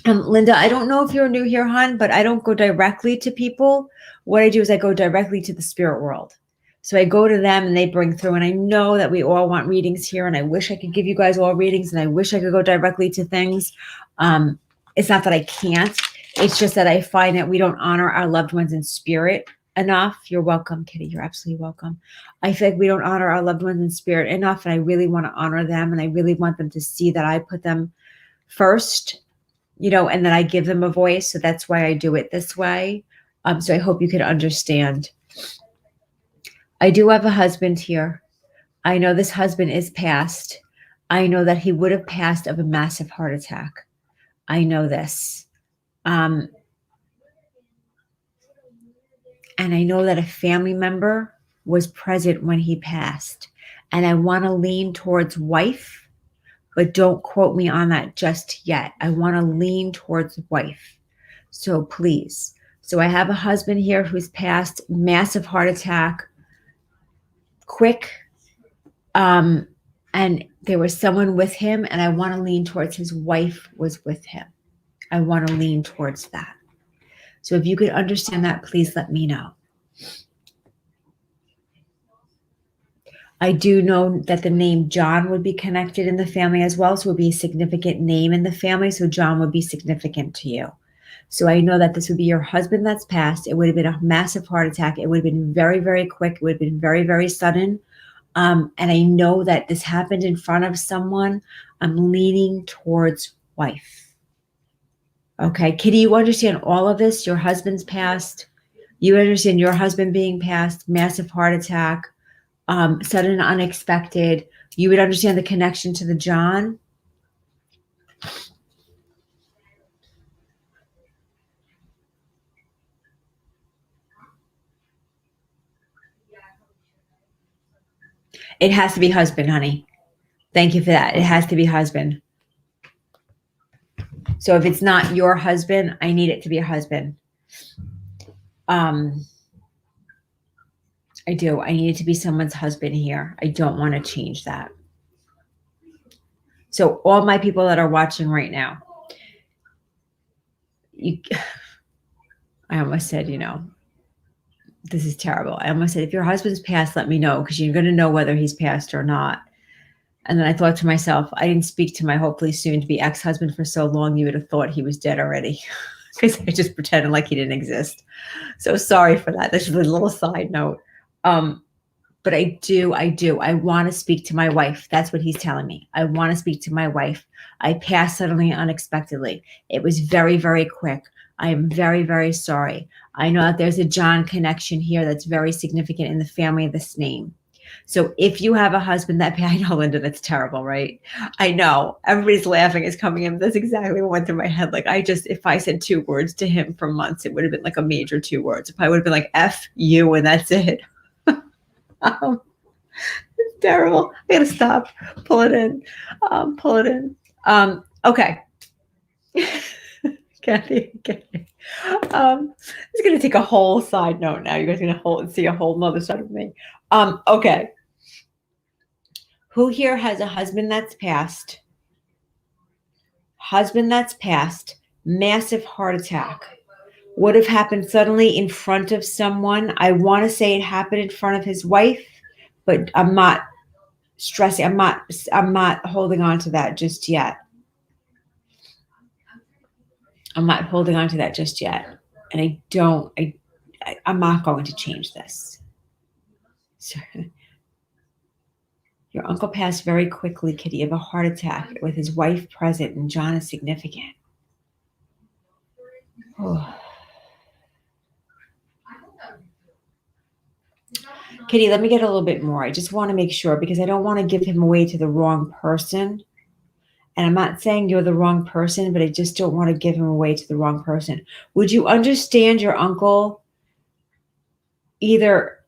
Linda, I don't know if you're new here, hon, but I don't go directly to people. What I do is I go directly to the spirit world. So I go to them and they bring through, and I know that we all want readings here, and I wish I could give you guys all readings, and I wish I could go directly to things. It's not that I can't. It's just that I find that we don't honor our loved ones in spirit enough. You're welcome, Kitty. You're absolutely welcome. I feel like we don't honor our loved ones in spirit enough, and I really want to honor them, and I really want them to see that I put them first, and then I give them a voice. So that's why I do it this way. So I hope you can understand. I do have a husband here. I know this husband is passed. I know that he would have passed of a massive heart attack. I know this. And I know that a family member was present when he passed. And I want to lean towards wife, but don't quote me on that just yet. I want to lean towards wife. So please. So I have a husband here who's passed, massive heart attack, quick. And there was someone with him, and I want to lean towards his wife was with him. I want to lean towards that. So if you could understand that, please let me know. I do know that the name John would be connected in the family as well. So it would be a significant name in the family. So John would be significant to you. So I know that this would be your husband that's passed. It would have been a massive heart attack. It would have been very, very quick. It would have been very, very sudden. And I know that this happened in front of someone. I'm leaning towards wife. Okay, Kitty, you understand all of this? Your husband's passed. You understand your husband being passed, massive heart attack, sudden and unexpected. You would understand the connection to the John. It has to be husband, honey. Thank you for that. It has to be husband. So if it's not your husband, I need it to be a husband. I do. I need it to be someone's husband here. I don't want to change that. So all my people that are watching right now, I almost said, this is terrible. I almost said, if your husband's passed, let me know, because you're going to know whether he's passed or not. And then I thought to myself, I didn't speak to my hopefully soon to be ex-husband for so long, you would have thought he was dead already, because I just pretended like he didn't exist. So sorry for that. That's just a little side note. But I do. I want to speak to my wife. That's what he's telling me. I want to speak to my wife. I passed suddenly and unexpectedly. It was very, very quick. I am very, very sorry. I know that there's a John connection here that's very significant in the family of this name. So if you have a husband that, I know, Linda, that's terrible, right? I know. Everybody's laughing. It's coming in. That's exactly what went through my head. Like, if I said 2 words to him for months, it would have been like a major 2 words. If I would have been like, F you, and that's it. It's terrible. I gotta stop. Pull it in. Okay. Kathy. It's gonna take a whole side note now. You guys are gonna see a whole nother side of me. Okay. Who here has a husband that's passed? Husband that's passed, massive heart attack. Would have happened suddenly in front of someone. I want to say it happened in front of his wife, but I'm not stressing. I'm not holding on to that just yet. I'm not holding on to that just yet. And I'm not going to change this. So, your uncle passed very quickly, Kitty, of a heart attack with his wife present, and John is significant. Oh. Kitty, let me get a little bit more. I just want to make sure, because I don't want to give him away to the wrong person. And I'm not saying you're the wrong person, but I just don't want to give him away to the wrong person. Would you understand your uncle either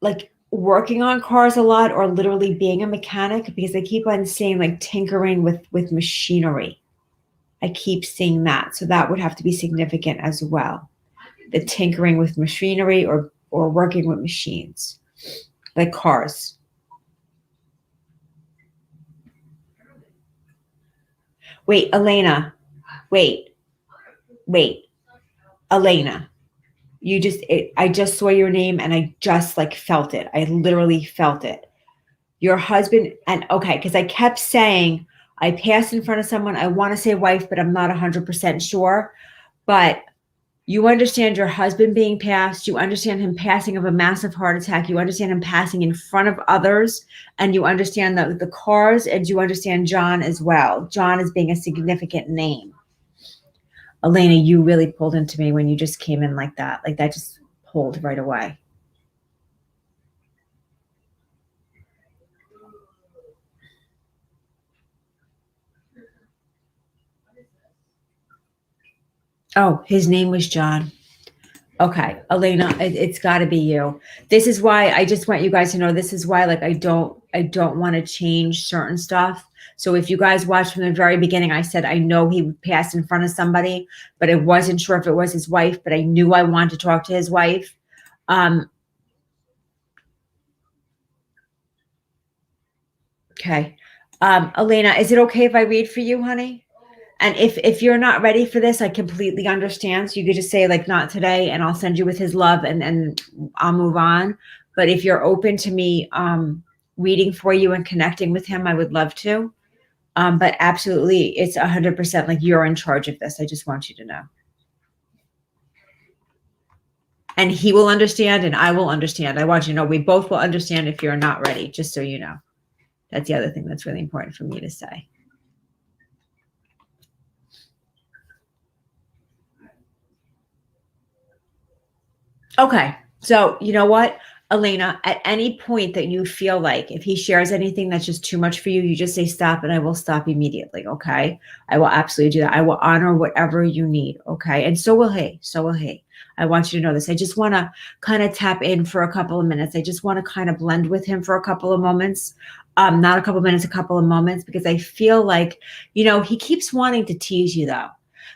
like working on cars a lot or literally being a mechanic? Because I keep on saying like tinkering with machinery. I keep seeing that. So that would have to be significant as well. The tinkering with machinery or working with machines, like cars. Wait, Elena. Wait. Elena. I just saw your name and I just like felt it. I literally felt it. Your husband, and okay, because I kept saying, I passed in front of someone, I want to say wife, but I'm not 100% sure. But you understand your husband being passed, you understand him passing of a massive heart attack, you understand him passing in front of others, and you understand the cars, and you understand John as well. John is being a significant name. Elena, you really pulled into me when you just came in like that. Like that just pulled right away. Oh, his name was John. Okay, Elena, it's got to be you. This is why I just want you guys to know. This is why, like, I don't want to change certain stuff. So if you guys watched from the very beginning, I said I know he passed in front of somebody, but I wasn't sure if it was his wife. But I knew I wanted to talk to his wife. Okay, Elena, is it okay if I read for you, honey? And if you're not ready for this, I completely understand. So you could just say like not today, and I'll send you with his love, and I'll move on. But if you're open to me reading for you and connecting with him, I would love to. But absolutely, it's 100% like you're in charge of this. I just want you to know. And he will understand, and I will understand. I want you to know we both will understand if you're not ready, just so you know. That's the other thing that's really important for me to say. Okay. So you know what, Elena, at any point that you feel like if he shares anything that's just too much for you, you just say stop and I will stop immediately. Okay. I will absolutely do that. I will honor whatever you need. Okay. And so will he. So will he. I want you to know this. I just want to kind of tap in for a couple of minutes. I just want to kind of blend with him for a couple of moments. Not a couple of minutes, a couple of moments, because I feel like, he keeps wanting to tease you though.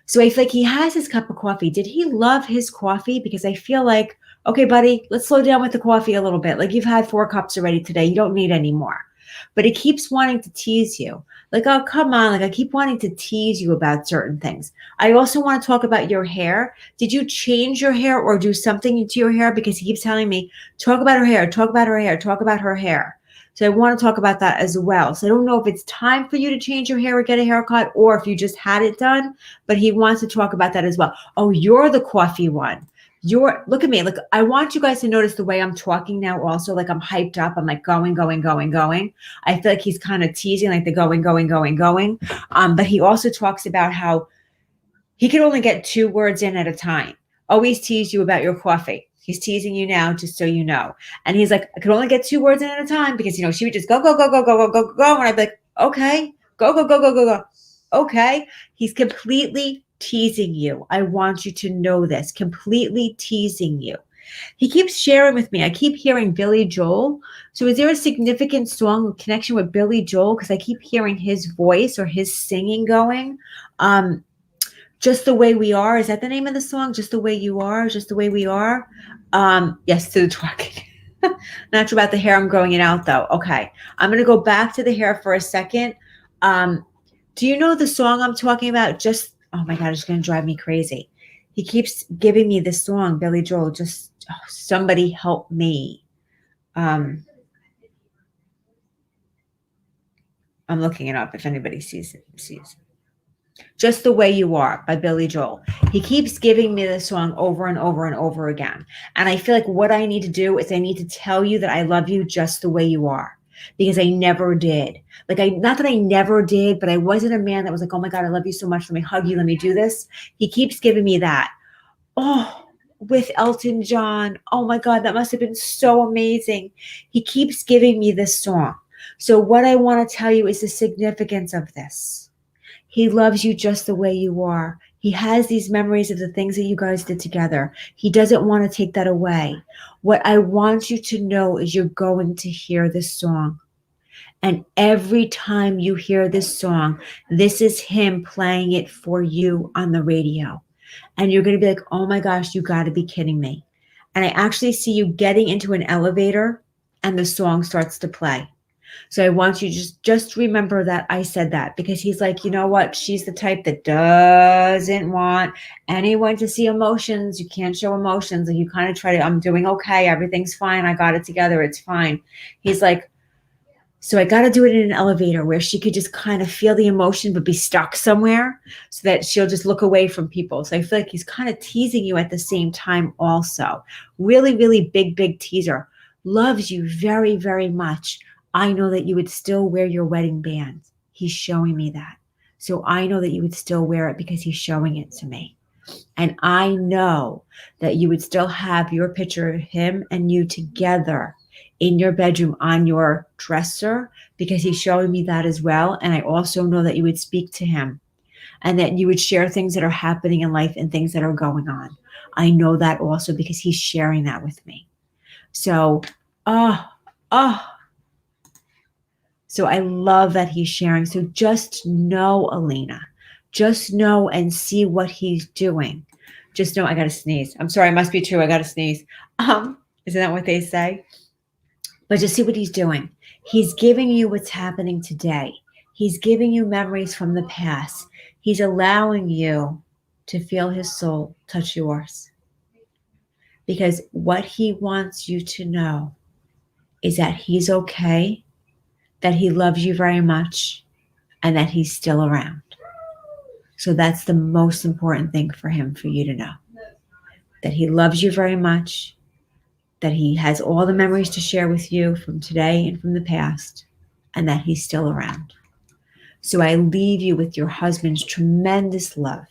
So I feel like he has his cup of coffee. Did he love his coffee? Because I feel like, okay, buddy, let's slow down with the coffee a little bit. Like you've had 4 cups already today. You don't need any more. But he keeps wanting to tease you. Like, oh, come on. Like I keep wanting to tease you about certain things. I also want to talk about your hair. Did you change your hair or do something to your hair? Because he keeps telling me, talk about her hair, talk about her hair, talk about her hair. So I want to talk about that as well. So I don't know if it's time for you to change your hair or get a haircut, or if you just had it done, but he wants to talk about that as well. Oh, you're the coffee one. Look at me. Look, I want you guys to notice the way I'm talking now also. Like I'm hyped up. I'm like going, going, going, going. I feel like he's kind of teasing like the going, going, going, going. But he also talks about how he can only get 2 words in at a time. Always tease you about your coffee. He's teasing you now, just so you know. And he's like, I could only get 2 words in at a time because, she would just go, go, go, go, go, go, go, go. And I'd be like, okay, go, go, go, go, go, go. Okay. He's completely teasing you. I want you to know this. Completely teasing you. He keeps sharing with me. I keep hearing Billy Joel. So is there a significant song connection with Billy Joel? Because I keep hearing his voice or his singing going. Just the Way We Are. Is that the name of the song? Just the Way You Are. Just the Way We Are. Yes, to the twerking. Not sure about the hair. I'm growing it out though. Okay. I'm going to go back to the hair for a second. Do you know the song I'm talking about? Oh my God, it's going to drive me crazy. He keeps giving me this song, Billy Joel. Somebody help me. I'm looking it up if anybody sees it. Just the Way You Are by Billy Joel. He keeps giving me this song over and over and over again. And I feel like what I need to do is I need to tell you that I love you just the way you are, because I never did. Not that I never did, but I wasn't a man that was like, oh my God, I love you so much. Let me hug you. Let me do this. He keeps giving me that. Oh, with Elton John. Oh my God, that must have been so amazing. He keeps giving me this song. So what I want to tell you is the significance of this. He loves you just the way you are. He has these memories of the things that you guys did together. He doesn't want to take that away. What I want you to know is you're going to hear this song. And every time you hear this song, this is him playing it for you on the radio. And you're going to be like, oh my gosh, you got to be kidding me. And I actually see you getting into an elevator and the song starts to play. So I want you to just remember that I said that, because he's like, you know what? She's the type that doesn't want anyone to see emotions. You can't show emotions. And you kind of try to, I'm doing okay. Everything's fine. I got it together. It's fine. He's like, so I got to do it in an elevator where she could just kind of feel the emotion, but be stuck somewhere so that she'll just look away from people. So I feel like he's kind of teasing you at the same time also. Really, really big, big teaser. Loves you very, very much. I know that you would still wear your wedding band. He's showing me that. So I know that you would still wear it because he's showing it to me. And I know that you would still have your picture of him and you together in your bedroom on your dresser, because he's showing me that as well. And I also know that you would speak to him and that you would share things that are happening in life and things that are going on. I know that also because he's sharing that with me. So, oh, oh. So I love that he's sharing. So just know, Elena, just know and see what he's doing. Just know, I got to sneeze. I'm sorry. It must be true. I got to sneeze. Isn't that what they say? But just see what he's doing. He's giving you what's happening today. He's giving you memories from the past. He's allowing you to feel his soul touch yours. Because what he wants you to know is that he's okay, that he loves you very much, and that he's still around. So that's the most important thing for him, for you to know. That he loves you very much, that he has all the memories to share with you from today and from the past, and that he's still around. So I leave you with your husband's tremendous love,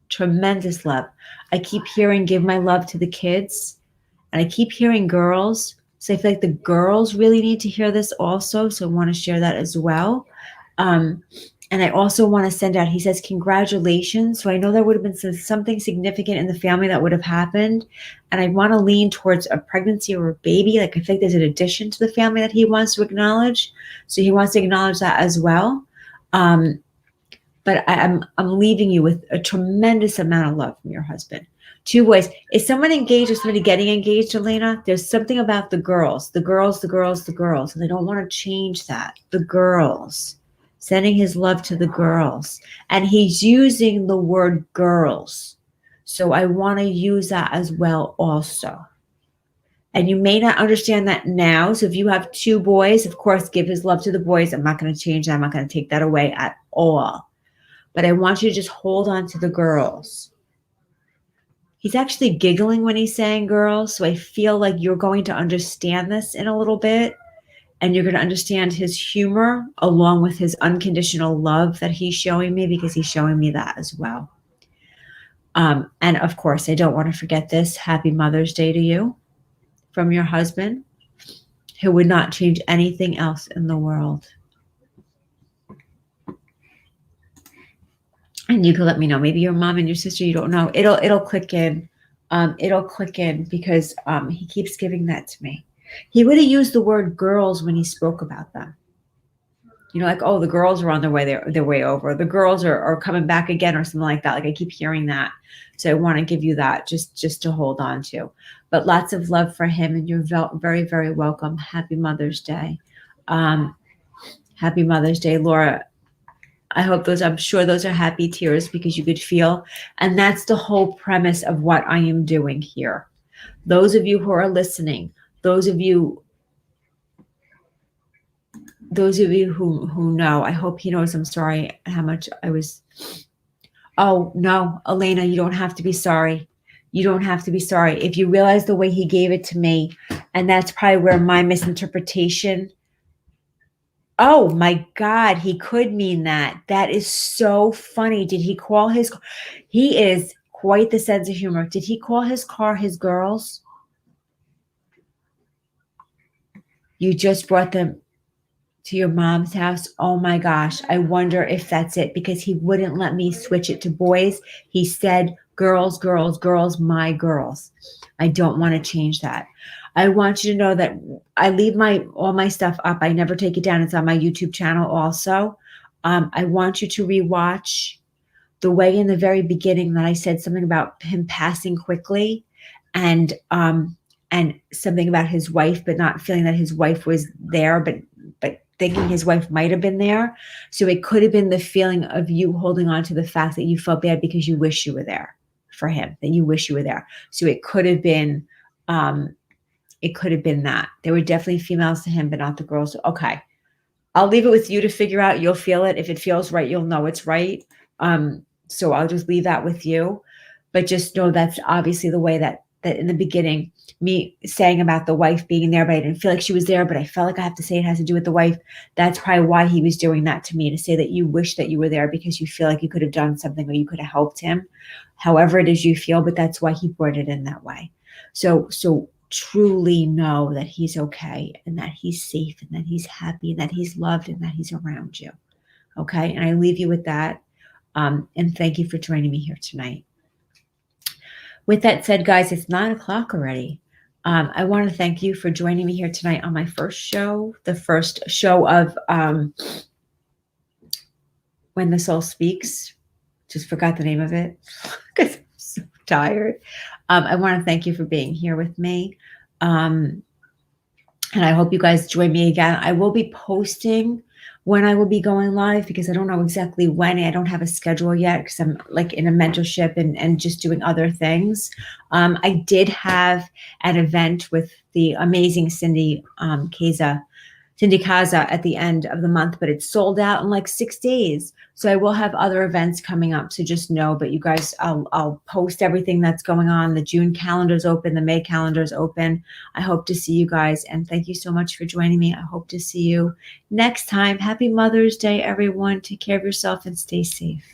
tremendous love. I keep hearing, give my love to the kids, and I keep hearing girls. So I feel like the girls really need to hear this also. So I want to share that as well. And I also want to send out, he says, congratulations. So I know there would have been something significant in the family that would have happened. And I want to lean towards a pregnancy or a baby. Like, I think there's an addition to the family that he wants to acknowledge. So he wants to acknowledge that as well. But I'm leaving you with a tremendous amount of love from your husband. 2 boys. Is someone engaged or somebody getting engaged, Elena? There's something about the girls. And they don't want to change that. The girls. Sending his love to the girls. And he's using the word girls. So I want to use that as well also. And you may not understand that now. So if you have 2 boys, of course, give his love to the boys. I'm not going to change that. I'm not going to take that away at all. But I want you to just hold on to the girls. He's actually giggling when he's saying girls. So I feel like you're going to understand this in a little bit. And you're going to understand his humor along with his unconditional love that he's showing me, because he's showing me that as well. And of course, I don't want to forget this. Happy Mother's Day to you from your husband, who would not change anything else in the world. And you can let me know. Maybe your mom and your sister, you don't know. It'll click in. It'll click in because he keeps giving that to me. He would have used the word girls when he spoke about them. You know, like, oh, the girls are on their way over. The girls are coming back again, or something like that. Like, I keep hearing that. So I want to give you that just to hold on to. But lots of love for him, and you're very, very welcome. Happy Mother's Day. Happy Mother's Day, Laura. I'm sure those are happy tears, because you could feel, and that's the whole premise of what I am doing here. Those of you who are listening, those of you who know, I hope he knows I'm sorry how much I was. Oh, no, Elena, you don't have to be sorry. You don't have to be sorry. If you realize the way he gave it to me, and that's probably where my misinterpretation. Oh my God, he could mean that. That is so funny. Did he call he is quite the sense of humor. Did he call his car his girls? You just brought them to your mom's house. Oh my gosh. I wonder if that's it, because he wouldn't let me switch it to boys. He said, girls, girls, girls, my girls. I don't want to change that. I want you to know that I leave all my stuff up. I never take it down. It's on my YouTube channel also. I want you to rewatch the way in the very beginning that I said something about him passing quickly, and something about his wife, but not feeling that his wife was there, but thinking his wife might have been there. So it could have been the feeling of you holding on to the fact that you felt bad because you wish you were there for him, that you wish you were there. So it could have been that. There were definitely females to him, but not the girls. Okay. I'll leave it with you to figure out. You'll feel it. If it feels right, you'll know it's right. So I'll just leave that with you. But just know that's obviously the way that in the beginning, me saying about the wife being there, but I didn't feel like she was there, but I felt like I have to say it has to do with the wife. That's probably why he was doing that to me, to say that you wish that you were there because you feel like you could have done something or you could have helped him, however it is you feel, but that's why he brought it in that way. So truly know that he's okay and that he's safe and that he's happy and that he's loved and that he's around you. Okay. And I leave you with that. And thank you for joining me here tonight. With that said, guys, it's 9:00 already. I want to thank you for joining me here tonight on my first show, the first show of When the Soul Speaks. Just forgot the name of it because I'm so tired. I want to thank you for being here with me. And I hope you guys join me again. I will be posting when I will be going live because I don't know exactly when. I don't have a schedule yet because I'm like in a mentorship and just doing other things. I did have an event with the amazing Cindy Kaza at the end of the month, but it's sold out in like 6 days. So I will have other events coming up. So just know, but you guys, I'll post everything that's going on. The June calendar's open, the May calendar's open. I hope to see you guys. And thank you so much for joining me. I hope to see you next time. Happy Mother's Day, everyone. Take care of yourself and stay safe.